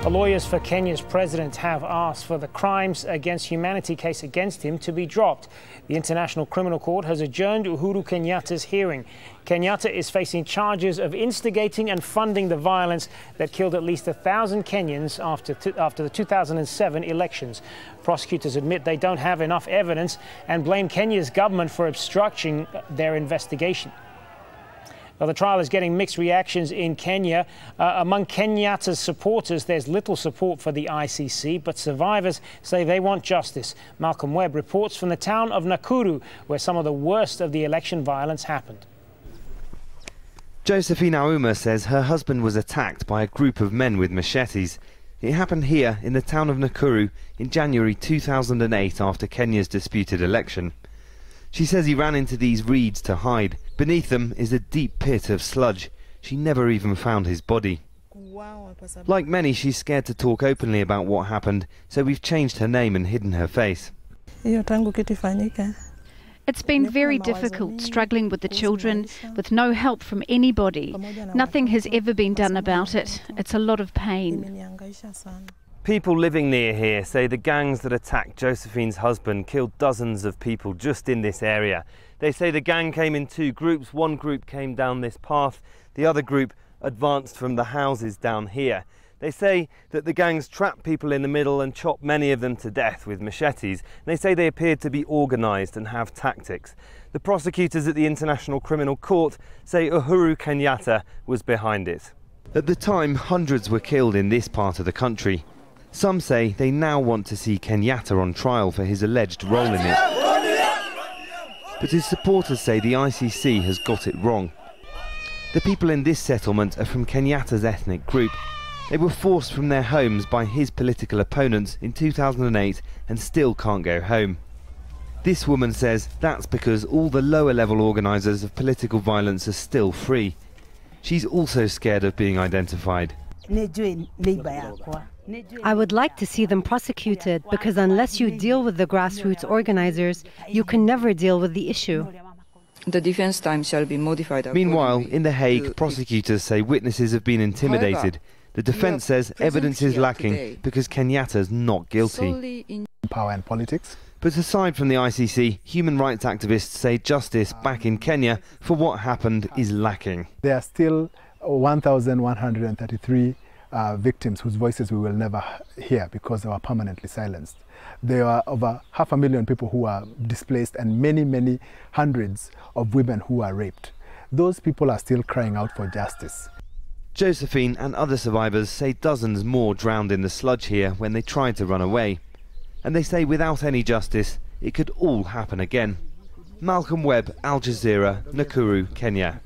The lawyers for Kenya's president have asked for the crimes against humanity case against him to be dropped. The International Criminal Court has adjourned Uhuru Kenyatta's hearing. Kenyatta is facing charges of instigating and funding the violence that killed at least 1,000 Kenyans after the 2007 elections. Prosecutors admit they don't have enough evidence and blame Kenya's government for obstructing their investigation. Well, the trial is getting mixed reactions in Kenya. Among Kenyatta's supporters, there's little support for the ICC, but survivors say they want justice. Malcolm Webb reports from the town of Nakuru, where some of the worst of the election violence happened. Josephine Auma says her husband was attacked by a group of men with machetes. It happened here in the town of Nakuru in January 2008 after Kenya's disputed election. She says he ran into these reeds to hide. Beneath them is a deep pit of sludge. She never even found his body. Like many, she's scared to talk openly about what happened, so we've changed her name and hidden her face. It's been very difficult, struggling with the children, with no help from anybody. Nothing has ever been done about it. It's a lot of pain. People living near here say the gangs that attacked Josephine's husband killed dozens of people just in this area. They say the gang came in two groups. One group came down this path, the other group advanced from the houses down here. They say that the gangs trapped people in the middle and chopped many of them to death with machetes. They say they appeared to be organised and have tactics. The prosecutors at the International Criminal Court say Uhuru Kenyatta was behind it. At the time, hundreds were killed in this part of the country. Some say they now want to see Kenyatta on trial for his alleged role in it. But his supporters say the ICC has got it wrong. The people in this settlement are from Kenyatta's ethnic group. They were forced from their homes by his political opponents in 2008 and still can't go home. This woman says that's because all the lower-level organisers of political violence are still free. She's also scared of being identified. I would like to see them prosecuted, because unless you deal with the grassroots organizers, you can never deal with the issue. The defense time shall be modified. Meanwhile, in The Hague, prosecutors say witnesses have been intimidated. The defense says evidence is lacking because Kenyatta's not guilty. Power and politics. But aside from the ICC, human rights activists say justice back in Kenya for what happened is lacking. There are still 1,133 victims whose voices we will never hear because they were permanently silenced. There are over 500,000 people who are displaced and many, many hundreds of women who are raped. Those people are still crying out for justice. Josephine and other survivors say dozens more drowned in the sludge here when they tried to run away. And they say without any justice, it could all happen again. Malcolm Webb, Al Jazeera, Nakuru, Kenya.